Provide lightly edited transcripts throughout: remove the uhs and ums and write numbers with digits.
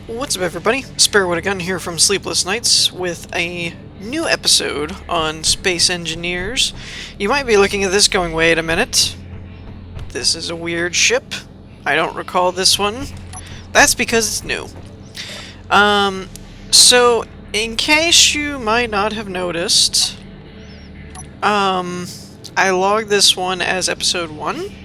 What's up, everybody? Spare with a Gun here from Sleepless Nights with a new episode on space engineers. You might be looking at this going, wait a minute. This is a weird ship. I don't recall this one. That's because it's new. So, in case you might not have noticed, I logged this one as episode 1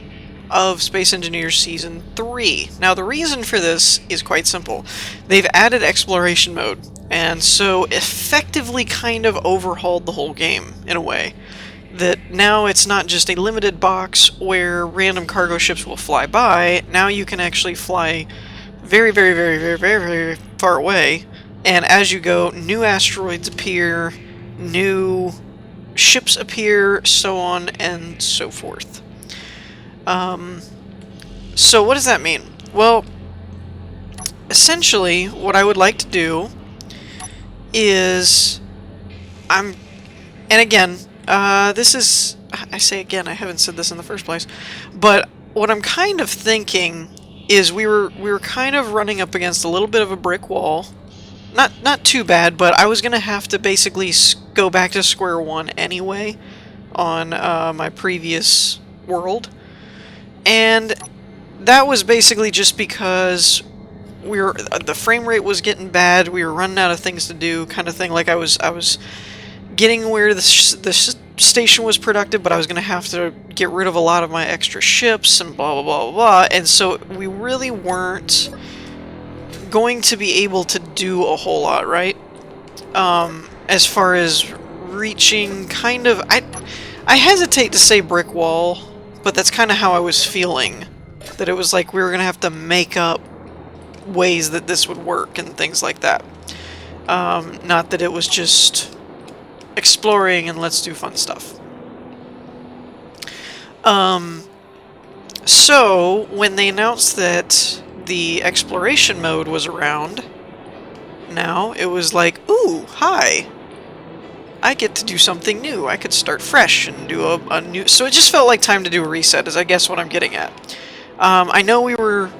of Space Engineers Season 3. Now, the reason for this is quite simple. They've added exploration mode, and so effectively kind of overhauled the whole game, in a way. That now it's not just a limited box where random cargo ships will fly by, now you can actually fly very, very, very, very, very, very far away, and as you go, new asteroids appear, new ships appear, so on and so forth. So what does that mean? Well, essentially, what I would like to do is, and again, this is, I say again, I haven't said this in the first place, but what I'm kind of thinking is we were kind of running up against a little bit of a brick wall. Not too bad, but I was going to have to basically go back to square one anyway on my previous world. And that was basically just because the frame rate was getting bad, we were running out of things to do, kind of thing. Like I was getting where the station was productive, but I was going to have to get rid of a lot of my extra ships and blah blah blah blah. And so we really weren't going to be able to do a whole lot, right? As far as reaching kind of, I hesitate to say brick wall, but that's kind of how I was feeling. That it was like we were going to have to make up ways that this would work and things like that. Not that it was just exploring and let's do fun stuff. So, when they announced that the exploration mode was around, now it was like, ooh, hi! I get to do something new. I could start fresh and do a new... So it just felt like time to do a reset, is I guess what I'm getting at. I know we were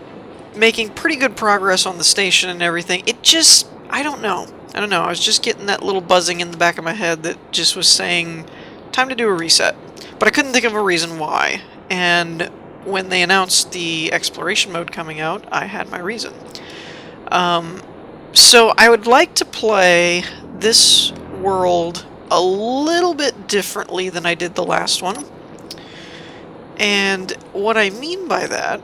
making pretty good progress on the station and everything. It just... I don't know. I was just getting that little buzzing in the back of my head that just was saying, time to do a reset. But I couldn't think of a reason why. And when they announced the exploration mode coming out, I had my reason. So I would like to play this world a little bit differently than I did the last one. And what I mean by that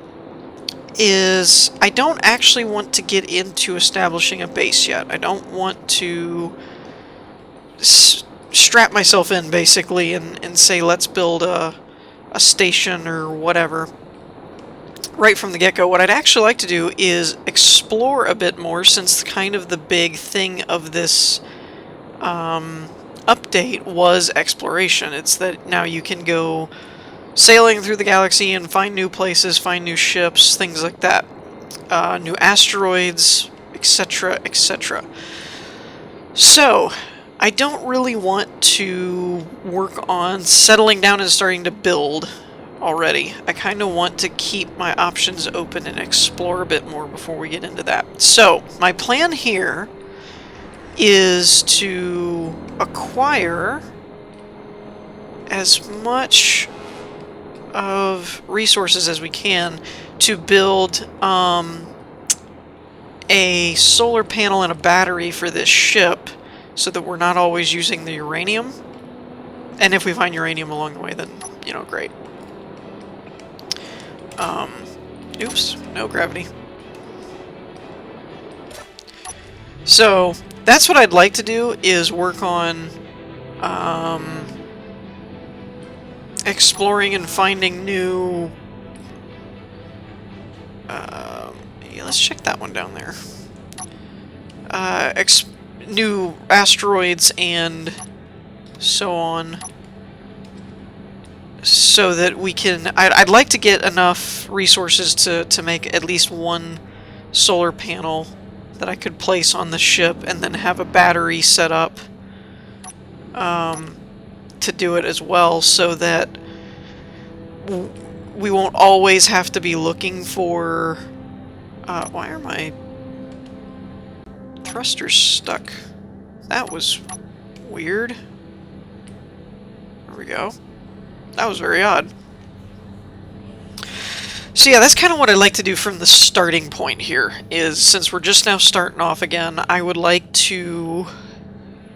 is I don't actually want to get into establishing a base yet. I don't want to strap myself in, basically, and say, let's build a station or whatever. Right from the get-go, what I'd actually like to do is explore a bit more, since kind of the big thing of this update was exploration. It's that now you can go sailing through the galaxy and find new places, find new ships, things like that. New asteroids, etc., etc. So, I don't really want to work on settling down and starting to build already. I kind of want to keep my options open and explore a bit more before we get into that. So, my plan here is to acquire as much of resources as we can to build a solar panel and a battery for this ship so that we're not always using the uranium. And if we find uranium along the way, then, you know, great. Oops, no gravity. So, that's what I'd like to do, is work on exploring and finding new... yeah, let's check that one down there. New asteroids and so on, so that we can... I'd like to get enough resources to make at least one solar panel that I could place on the ship, and then have a battery set up to do it as well, so that we won't always have to be looking for... why are my Thruster's stuck. That was weird. There we go. That was very odd. So yeah, that's kind of what I'd like to do from the starting point here, is since we're just now starting off again, I would like to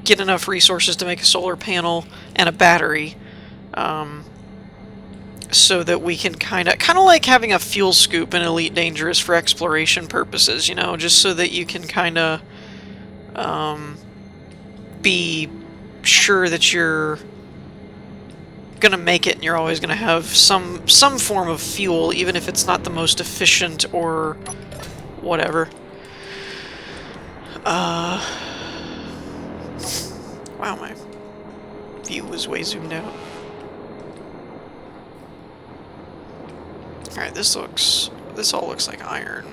get enough resources to make a solar panel and a battery, so that we can kind of like having a fuel scoop in Elite Dangerous for exploration purposes, you know, just so that you can kind of be sure that you're gonna make it and you're always gonna have some form of fuel, even if it's not the most efficient or whatever. Wow, my view was way zoomed out. Alright, this all looks like iron.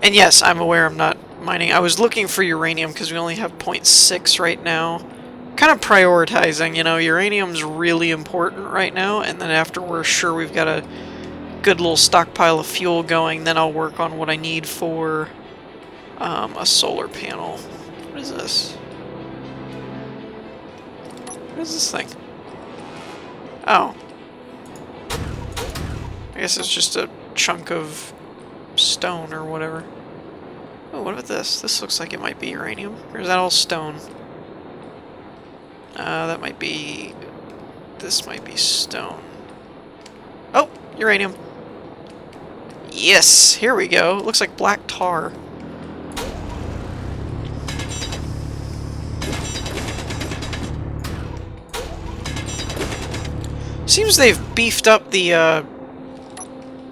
And yes, I'm aware I'm not mining. I was looking for uranium because we only have 0.6 right now. Kind of prioritizing, you know, uranium's really important right now, and then after we're sure we've got a good little stockpile of fuel going, then I'll work on what I need for a solar panel. What is this? What is this thing? Oh. I guess it's just a chunk of stone or whatever. Oh, what about this? This looks like it might be uranium. Or is that all stone? That might be... This might be stone. Oh! Uranium! Yes! Here we go! It looks like black tar. Seems they've beefed up the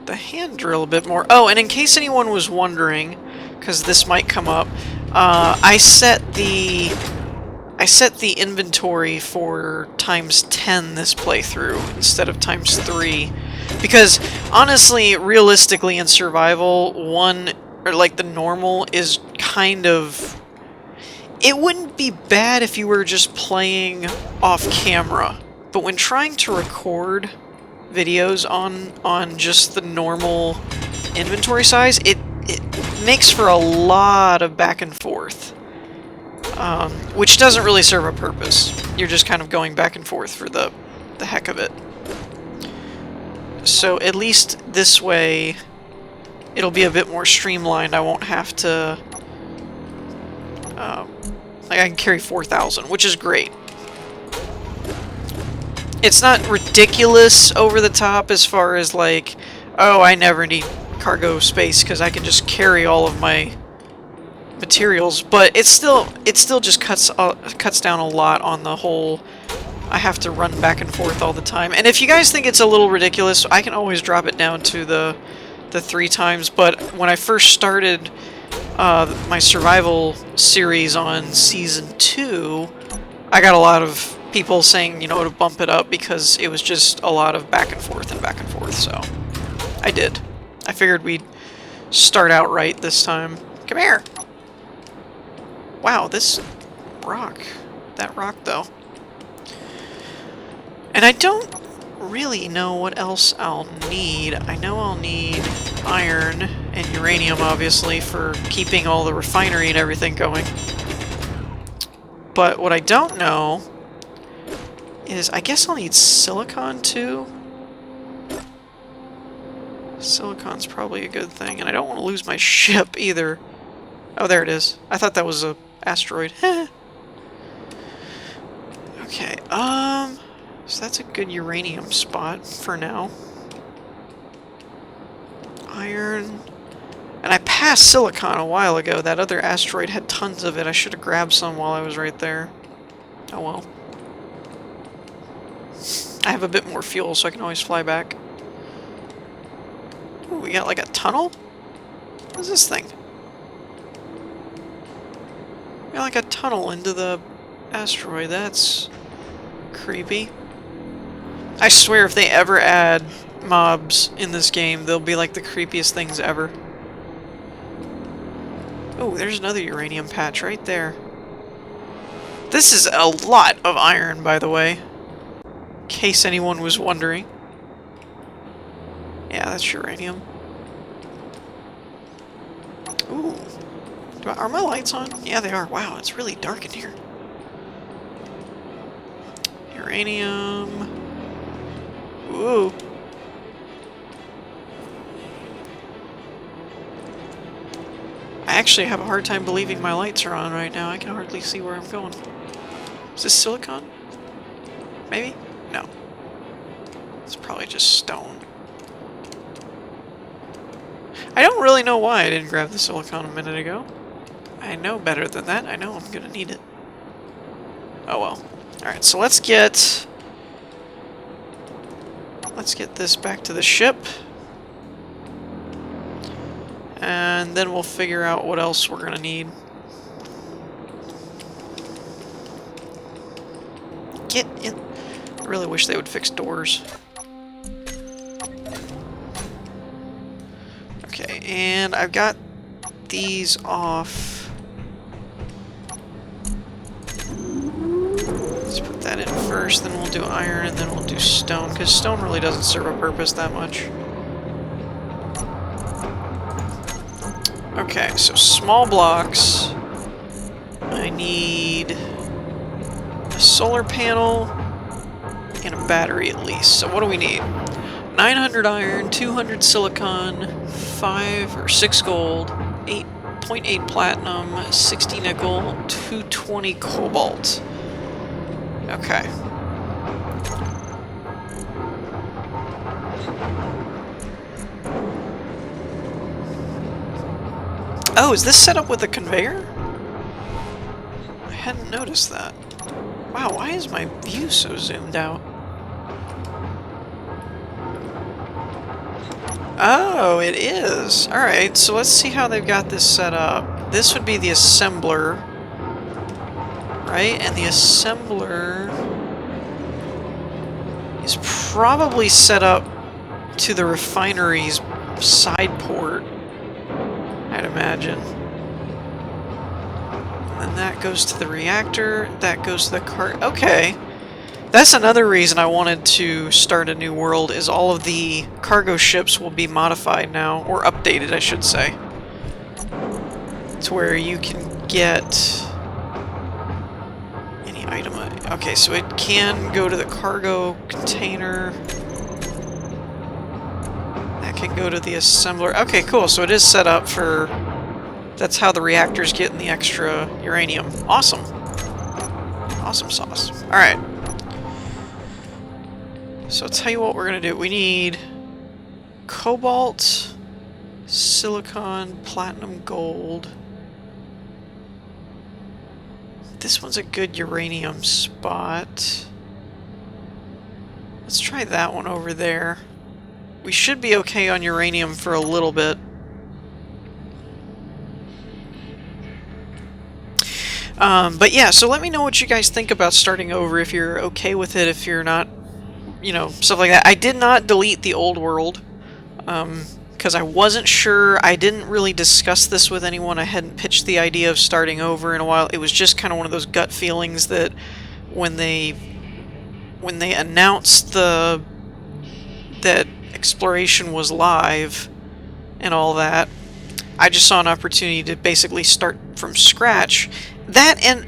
hand drill a bit more. Oh, and in case anyone was wondering, because this might come up, I set the inventory for ×10 this playthrough instead of ×3, because honestly, realistically in survival, the normal is kind of... It wouldn't be bad if you were just playing off camera, but when trying to record videos on just the normal inventory size, it makes for a lot of back and forth. Which doesn't really serve a purpose. You're just kind of going back and forth for the heck of it. So at least this way, it'll be a bit more streamlined. I won't have to... like, I can carry 4,000, which is great. It's not ridiculous over the top as far as, like, oh, I never need cargo space because I can just carry all of my materials, but it still just cuts down a lot on the whole I have to run back and forth all the time. And if you guys think it's a little ridiculous, I can always drop it down to the 3 times, but when I first started my survival series on Season 2, I got a lot of people saying, you know, to bump it up because it was just a lot of back and forth, so I did. I figured we'd start out right this time. Come here! Wow, this rock. That rock, though. And I don't really know what else I'll need. I know I'll need iron and uranium, obviously, for keeping all the refinery and everything going. But what I don't know is, I guess I'll need silicon, too. Silicon's probably a good thing, and I don't want to lose my ship, either. Oh, there it is. I thought that was a asteroid. Okay, so that's a good uranium spot for now. Iron. And I passed silicon a while ago. That other asteroid had tons of it. I should have grabbed some while I was right there. Oh well. I have a bit more fuel, so I can always fly back. Ooh, we got like a tunnel? What is this thing? We got like a tunnel into the asteroid. That's creepy. I swear if they ever add mobs in this game, they'll be like the creepiest things ever. Oh, there's another uranium patch right there. This is a lot of iron, by the way. In case anyone was wondering. Yeah, that's uranium. Ooh. Are my lights on? Yeah, they are. Wow, it's really dark in here. Uranium. Ooh. I actually have a hard time believing my lights are on right now. I can hardly see where I'm going. Is this silicon? Maybe? No. It's probably just stone. I don't really know why I didn't grab the silicon a minute ago. I know better than that. I know I'm gonna need it. Oh well. Alright, so let's get this back to the ship. And then we'll figure out what else we're gonna need. Get in. I really wish they would fix doors. Okay, and I've got these off. Let's put that in first, then we'll do iron, and then we'll do stone, because stone really doesn't serve a purpose that much. Okay, so small blocks. I need a solar panel and a battery at least. So what do we need? 900 iron, 200 silicon, 5 or 6 gold, 8.8 platinum, 60 nickel, 220 cobalt. Okay. Oh, is this set up with a conveyor? I hadn't noticed that. Wow, why is my view so zoomed out? Oh, it is. Alright, so let's see how they've got this set up. This would be the assembler. Right? And the assembler is probably set up to the refinery's side port, I'd imagine. And that goes to the reactor, that goes to the cart. Okay. That's another reason I wanted to start a new world, is all of the cargo ships will be modified now, or updated, I should say. To where you can get any item. Okay, so it can go to the cargo container. That can go to the assembler. Okay, cool. So it is set up for... That's how the reactor's getting the extra uranium. Awesome. Awesome sauce. Alright. So I'll tell you what we're going to do. We need cobalt, silicon, platinum, gold. This one's a good uranium spot. Let's try that one over there. We should be okay on uranium for a little bit. But yeah, so let me know what you guys think about starting over, if you're okay with it, if you're not, you know, stuff like that. I did not delete the old world, because I wasn't sure. I didn't really discuss this with anyone. I hadn't pitched the idea of starting over in a while. It was just kind of one of those gut feelings that when they announced that exploration was live and all that, I just saw an opportunity to basically start from scratch. That, and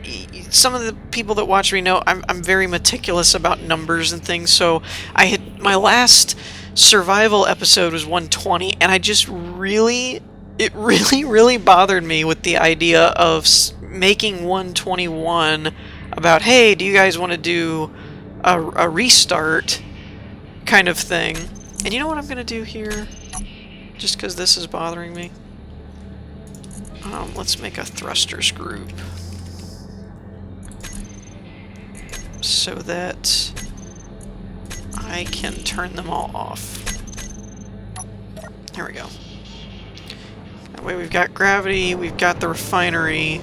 some of the people that watch me know I'm very meticulous about numbers and things, so my last survival episode was 120, and I just really bothered me with the idea of making 121 about, hey, do you guys want to do a restart kind of thing. And you know what I'm going to do here? Just because this is bothering me. Let's make a thrusters group. So that I can turn them all off. There we go. That way we've got gravity, we've got the refinery,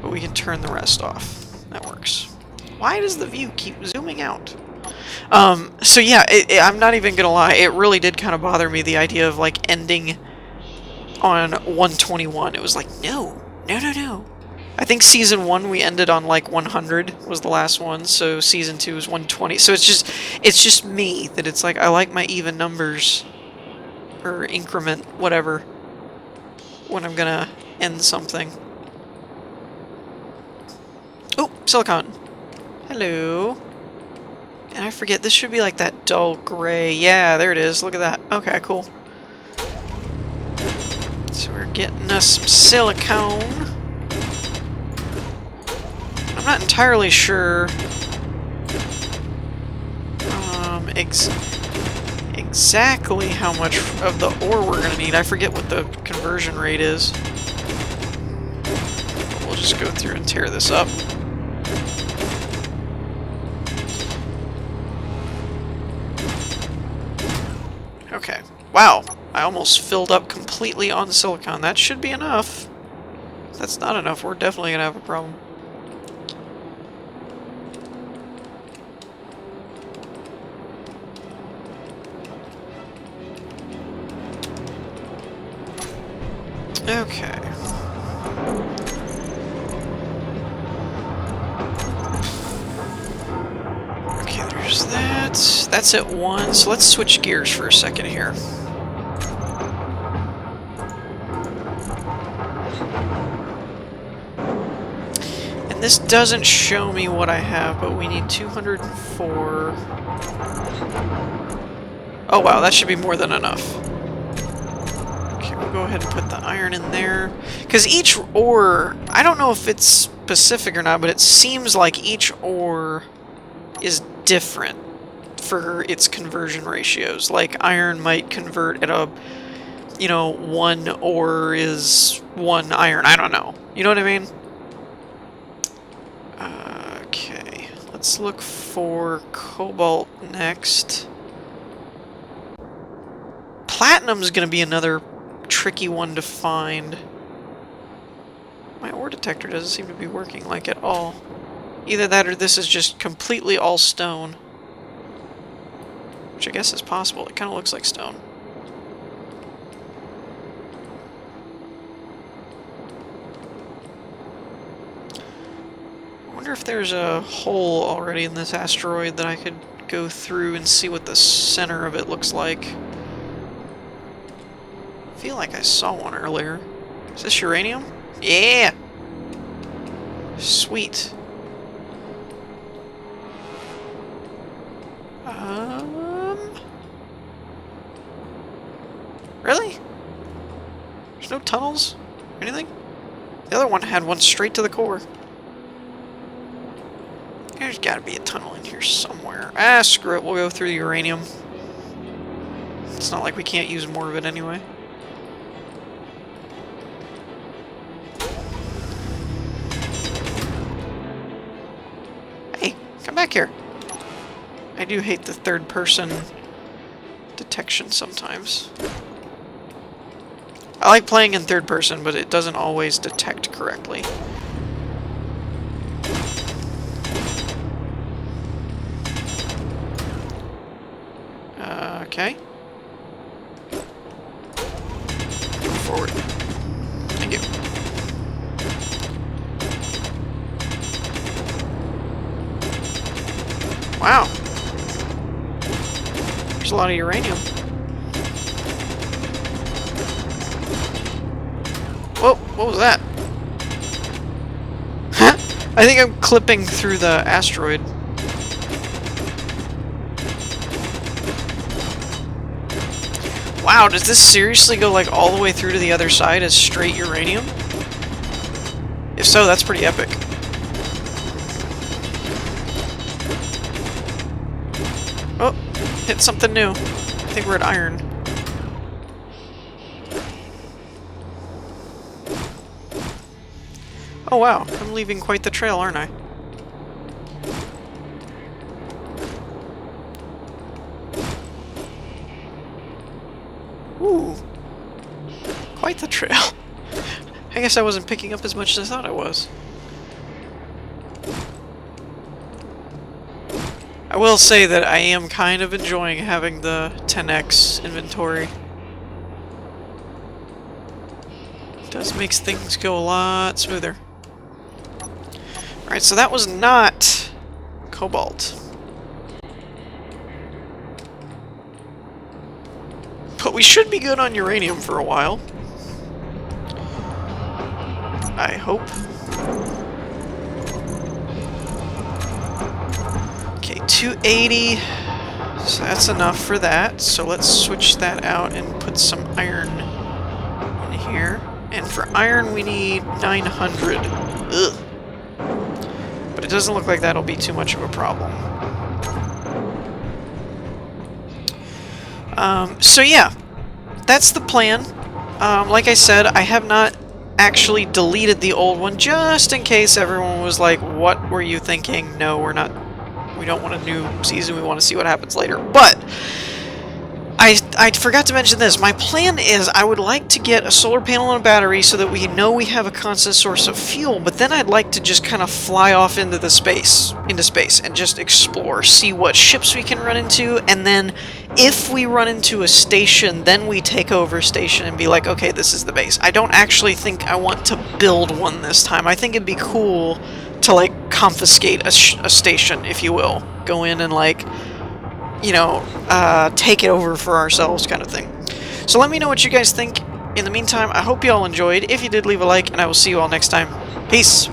but we can turn the rest off. That works. Why does the view keep zooming out? So yeah, I'm not even gonna lie, it really did kind of bother me, the idea of like ending on 121. It was like, no. I think season 1 we ended on like 100 was the last one, so season 2 is 120. So it's just me that it's like I like my even numbers or increment, whatever, when I'm gonna end something. Oh, silicon. Hello. And I forget, this should be like that dull gray. Yeah, there it is. Look at that. Okay, cool. So we're getting us some silicone. I'm not entirely sure exactly how much of the ore we're going to need. I forget what the conversion rate is. But we'll just go through and tear this up. Okay. Wow. I almost filled up completely on silicon. That should be enough. If that's not enough, we're definitely going to have a problem. Okay. Okay, there's that. That's at 1. So let's switch gears for a second here. And this doesn't show me what I have, but we need 204. Oh wow, that should be more than enough. We'll go ahead and put the iron in there. Because each ore, I don't know if it's specific or not, but it seems like each ore is different for its conversion ratios. Like iron might convert at a, you know, 1 ore is 1 iron. I don't know. You know what I mean? Okay, let's look for cobalt next. Platinum's going to be another tricky one to find. My ore detector doesn't seem to be working like at all. Either that or this is just completely all stone. Which I guess is possible. It kind of looks like stone. I wonder if there's a hole already in this asteroid that I could go through and see what the center of it looks like. I feel like I saw one earlier. Is this uranium? Yeah! Sweet. Really? There's no tunnels? Or anything? The other one had one straight to the core. There's gotta be a tunnel in here somewhere. Ah, screw it. We'll go through the uranium. It's not like we can't use more of it anyway. Hey, come back here. I do hate the third-person detection sometimes. I like playing in third person, but it doesn't always detect correctly. Okay. Move forward. Thank you. Wow. There's a lot of uranium. Whoa, what was that? I think I'm clipping through the asteroid. Wow, does this seriously go like all the way through to the other side as straight uranium? If so, that's pretty epic. Oh, hit something new. I think we're at iron. Oh wow, I'm leaving quite the trail, aren't I? Ooh. Quite the trail. I guess I wasn't picking up as much as I thought I was. I will say that I am kind of enjoying having the 10x inventory. It does make things go a lot smoother. Alright, so that was not cobalt. But we should be good on uranium for a while. I hope. Okay, 280. So that's enough for that. So let's switch that out and put some iron in here. And for iron, we need 900. Ugh. But it doesn't look like that'll be too much of a problem. So yeah, that's the plan. Like I said, I have not actually deleted the old one, just in case everyone was like, what were you thinking? No, we're not. We don't want a new season. We want to see what happens later. But I forgot to mention this. My plan is I would like to get a solar panel and a battery so that we know we have a constant source of fuel, but then I'd like to just kind of fly off into space and just explore, see what ships we can run into, and then if we run into a station, then we take over station and be like, okay, this is the base. I don't actually think I want to build one this time. I think it'd be cool to, like, confiscate a station, if you will. Go in and, like, you know, take it over for ourselves kind of thing. So let me know what you guys think. In the meantime, I hope you all enjoyed. If you did, leave a like, and I will see you all next time. Peace!